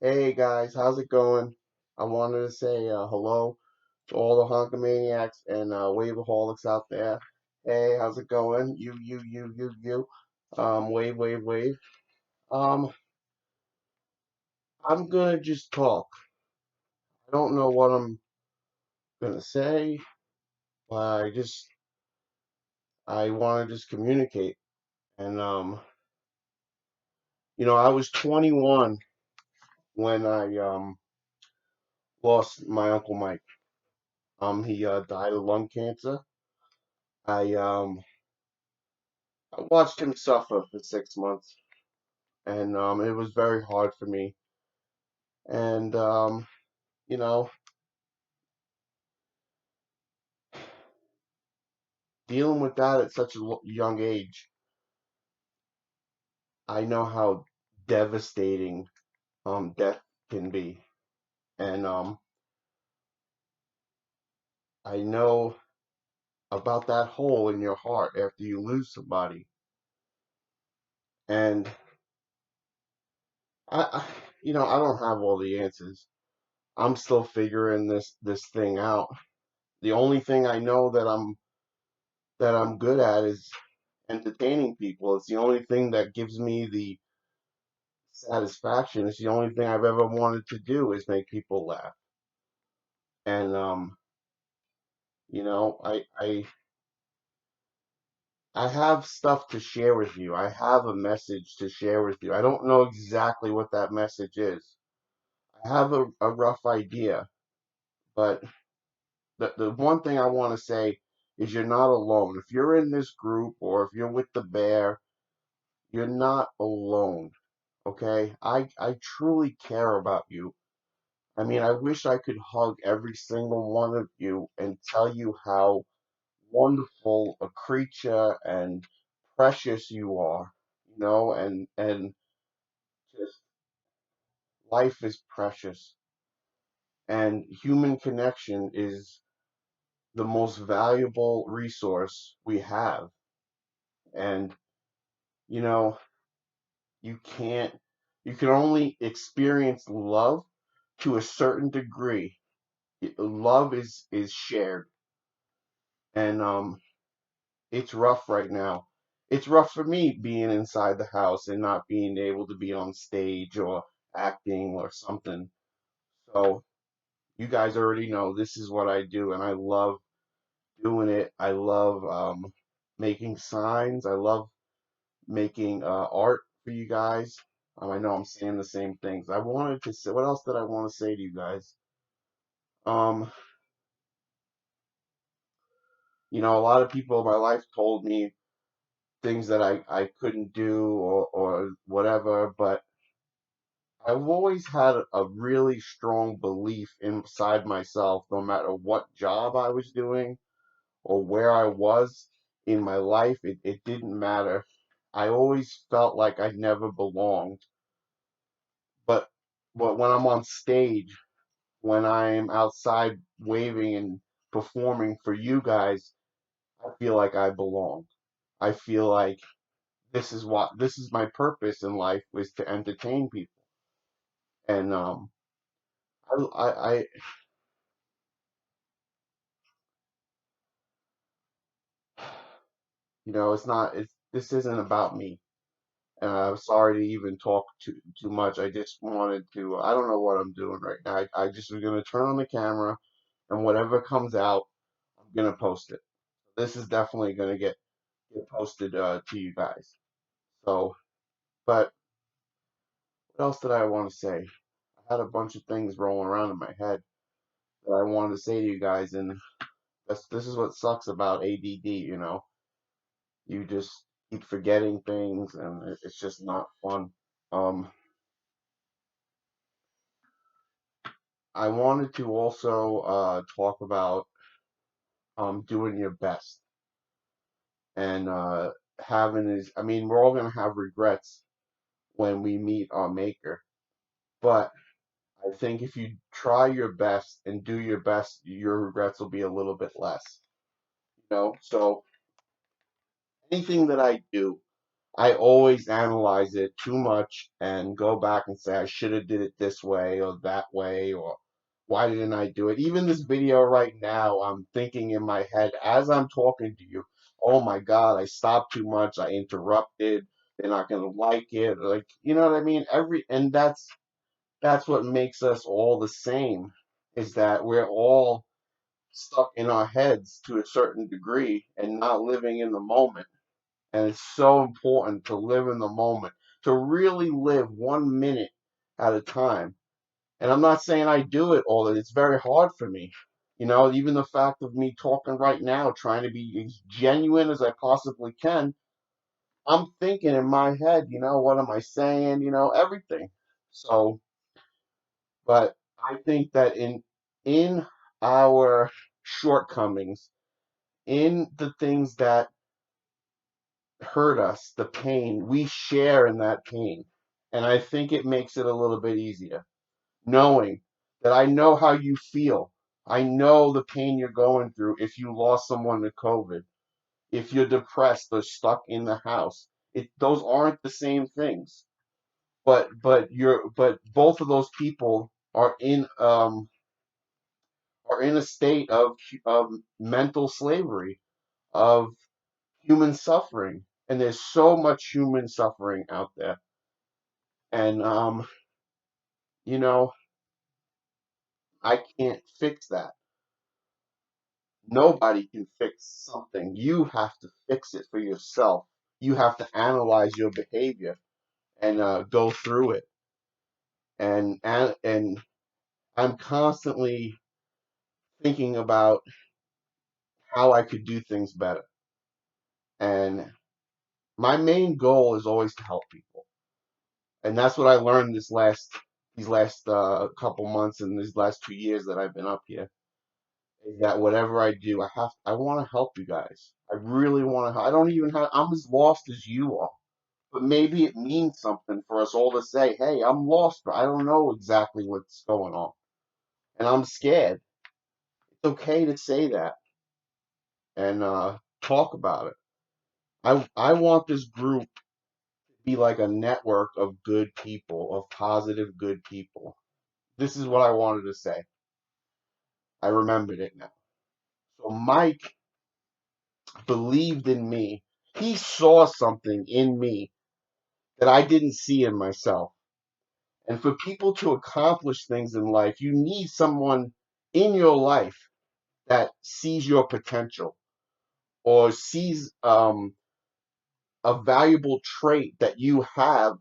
Hey guys, how's it going? I wanted to say hello to all the honkomaniacs and waveaholics out there. Hey, how's it going? You. Wave, wave, wave. Um, I'm gonna just talk. I don't know what I'm gonna say, but I want to just communicate. And I was 21 when I lost my uncle Mike. He died of lung cancer. I watched him suffer for 6 months. And it was very hard for me. And you know, dealing with that at such a young age, I know how devastating death can be, and I know about that hole in your heart after you lose somebody. And I I don't have all the answers. I'm still figuring this thing out. The only thing I know that I'm good at is entertaining people. It's the only thing that gives me the satisfaction. It's the only thing I've ever wanted to do is make people laugh. And you know, I have stuff to share with you. I have a message to share with you. I don't know exactly what that message is. I have a rough idea, but the one thing I want to say is you're not alone. If you're in this group or if you're with the bear, you're not alone. Okay? I truly care about you. I mean, I wish I could hug every single one of you and tell you how wonderful a creature and precious you are, and just life is precious and human connection is the most valuable resource we have. And you know, you can't you can only experience love to a certain degree. Love is shared. And it's rough right now. It's rough for me being inside the house and not being able to be on stage or acting or something. So you guys already know this is what I do, and I love doing it. I love making signs. I love making art for you guys. I know I'm saying the same things. I wanted to say, what else did I want to say to you guys? Um, a lot of people in my life told me things that I couldn't do or whatever, but I've always had a really strong belief inside myself, no matter what job I was doing or where I was in my life, it didn't matter. I always felt like I never belonged. But when I'm on stage, when I'm outside waving and performing for you guys, I feel like I belong. I feel like this is my purpose in life was to entertain people. And I it's not it's this isn't about me. And I'm sorry to even talk too much. I just wanted to. I don't know what I'm doing right now. I just was gonna turn on the camera, and whatever comes out, I'm gonna post it. This is definitely gonna get posted to you guys. So, but what else did I want to say? I had a bunch of things rolling around in my head that I wanted to say to you guys, and this is what sucks about ADD. You just keep forgetting things, and it's just not fun. Um, I wanted to also talk about doing your best and having is. I mean, we're all gonna have regrets when we meet our maker, but I think if you try your best and do your best, your regrets will be a little bit less. So anything that I do, I always analyze it too much and go back and say I should have did it this way or that way, or why didn't I do it? Even this video right now, I'm thinking in my head as I'm talking to you, oh my God, I stopped too much, I interrupted, they're not gonna like it. Like, you know what I mean? And that's what makes us all the same, is that we're all stuck in our heads to a certain degree and not living in the moment. And it's so important to live in the moment, to really live 1 minute at a time. And I'm not saying I do it all, it's very hard for me. You know, even the fact of me talking right now, trying to be as genuine as I possibly can, I'm thinking in my head, what am I saying, everything. So, but I think that in our shortcomings, in the things that hurt us, the pain, we share in that pain. And I think it makes it a little bit easier, knowing that I know how you feel. I know the pain you're going through if you lost someone to COVID, if you're depressed or stuck in the house. Those aren't the same things. But both of those people are in a state of mental slavery, of human suffering. And there's so much human suffering out there. And you know, I can't fix that. Nobody can fix something. You have to fix it for yourself. You have to analyze your behavior and go through it. And I'm constantly thinking about how I could do things better. And my main goal is always to help people. And that's what I learned these last couple months and these last 2 years that I've been up here. Is that whatever I do, I want to help you guys. I really want to. I don't even have. I'm as lost as you are, but maybe it means something for us all to say, "Hey, I'm lost, but I don't know exactly what's going on, and I'm scared." It's okay to say that and talk about it. I want this group to be like a network of good people, of positive, good people. This is what I wanted to say. I remembered it now. So Mike believed in me. He saw something in me that I didn't see in myself. And for people to accomplish things in life, you need someone in your life that sees your potential or sees a valuable trait that you have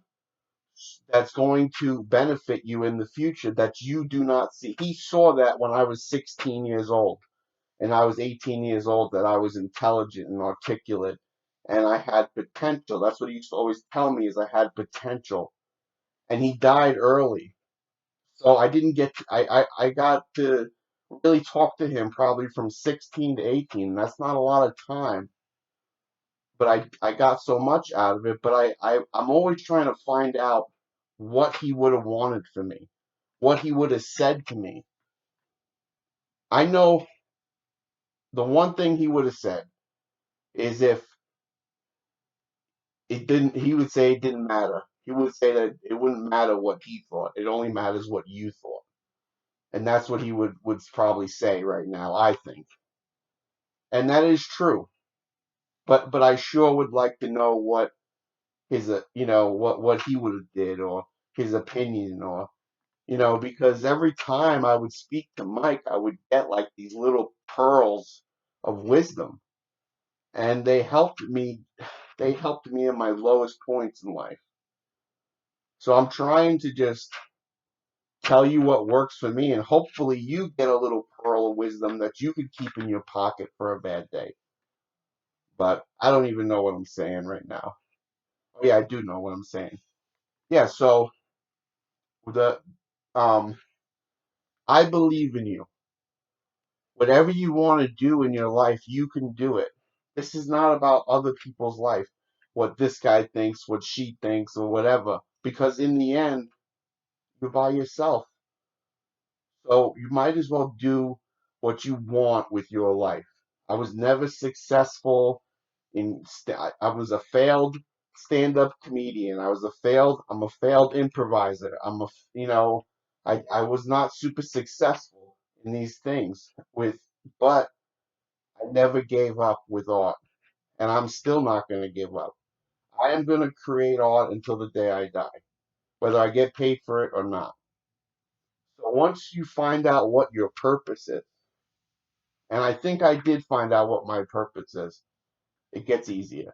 that's going to benefit you in the future that you do not see. He saw that when I was 16 years old and I was 18 years old, that I was intelligent and articulate and I had potential. That's what he used to always tell me, is I had potential. And he died early. So I didn't get to, I got to really talk to him probably from 16 to 18. That's not a lot of time, but I got so much out of it. But I'm always trying to find out what he would have wanted from me, what he would have said to me. I know the one thing he would have said is if it didn't, he would say it didn't matter. He would say that it wouldn't matter what he thought. It only matters what you thought. And that's what he would probably say right now, I think. And that is true. But I sure would like to know what his what he would have did, or his opinion, or because every time I would speak to Mike, I would get like these little pearls of wisdom, and they helped me in my lowest points in life. So I'm trying to just tell you what works for me, and hopefully you get a little pearl of wisdom that you could keep in your pocket for a bad day. But I don't even know what I'm saying right now. Oh yeah, I do know what I'm saying. Yeah, so the um I believe in you. Whatever you want to do in your life, you can do it. This is not about other people's life, what this guy thinks, what she thinks, or whatever. Because in the end, you're by yourself. So you might as well do what you want with your life. I was never successful I was a failed stand-up comedian. I'm a failed improviser. I was not super successful in these things but I never gave up with art, and I'm still not going to give up. I am going to create art until the day I die, whether I get paid for it or not. So once you find out what your purpose is, and I think I did find out what my purpose is, it gets easier.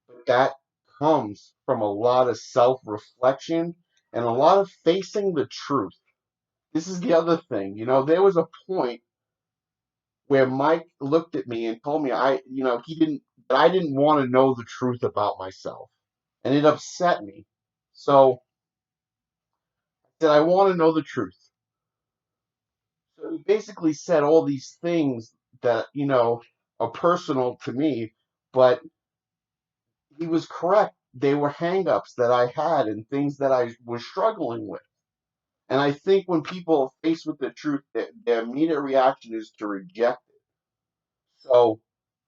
But that comes from a lot of self-reflection and a lot of facing the truth. This is the other thing. There was a point where Mike looked at me and told me that I didn't want to know the truth about myself. And it upset me. So I said, I want to know the truth. So he basically said all these things that, are personal to me, but he was correct. They were hangups that I had and things that I was struggling with. And I think when people are faced with the truth, their immediate reaction is to reject it. So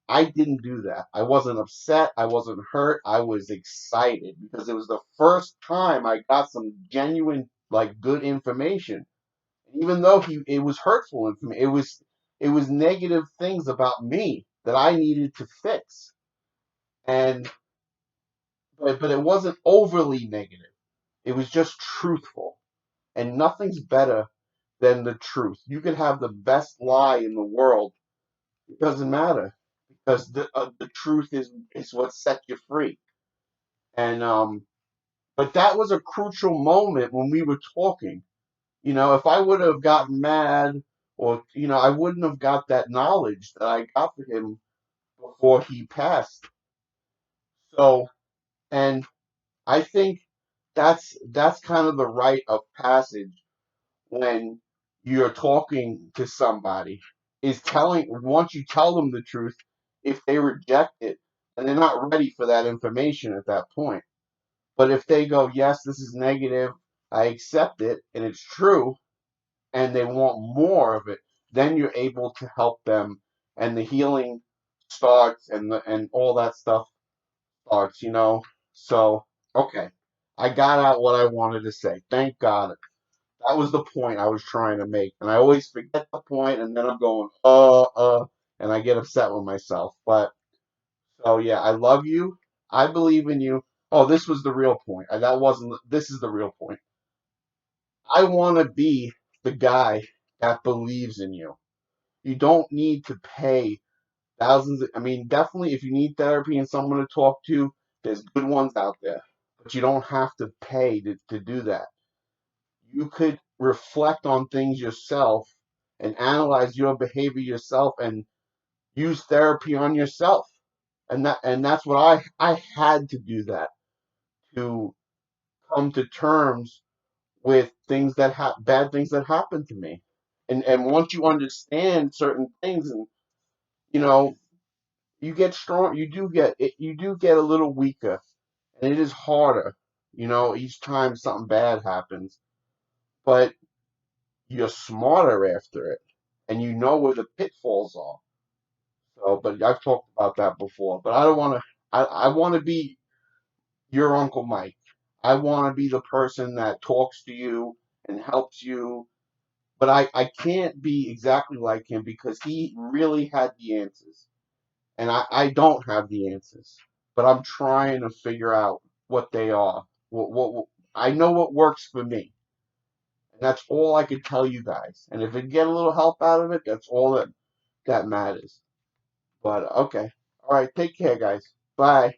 I didn't do that. I wasn't upset. I wasn't hurt. I was excited because it was the first time I got some genuine, like, good information. Even though it was hurtful information, it was negative things about me that I needed to fix. And but it wasn't overly negative. It was just truthful. And nothing's better than the truth. You could have the best lie in the world. It doesn't matter because the truth is what sets you free. And but that was a crucial moment when we were talking. If I would have gotten mad or I wouldn't have got that knowledge that I got from him before he passed. So, and I think that's kind of the rite of passage when you're talking to somebody is telling once you tell them the truth, if they reject it and they're not ready for that information at that point. But if they go, yes, this is negative, I accept it, and it's true, and they want more of it, then you're able to help them, and the healing starts, and all that stuff starts. So, okay, I got out what I wanted to say. Thank God. That was the point I was trying to make, and I always forget the point, and then I'm going, and I get upset with myself. But so yeah, I love you. I believe in you. Oh, this was the real point. That wasn't. This is the real point. I want to be the guy that believes in you. You don't need to pay thousands. I mean, definitely, if you need therapy and someone to talk to, there's good ones out there, but you don't have to pay to do that. You could reflect on things yourself and analyze your behavior yourself and use therapy on yourself. And that's what I had to do that to come to terms with things that bad things that happened to me. And once you understand certain things and you know you get strong, you do get a little weaker, and it is harder, each time something bad happens, but you're smarter after it, and you know where the pitfalls are. So, but I've talked about that before. But I don't want to. I want to be your Uncle Mike. I want to be the person that talks to you and helps you. But I can't be exactly like him because he really had the answers, and I don't have the answers. But I'm trying to figure out what they are. What I know what works for me. And that's all I could tell you guys. And if I get a little help out of it, that's all that matters. But okay. All right, take care, guys. Bye.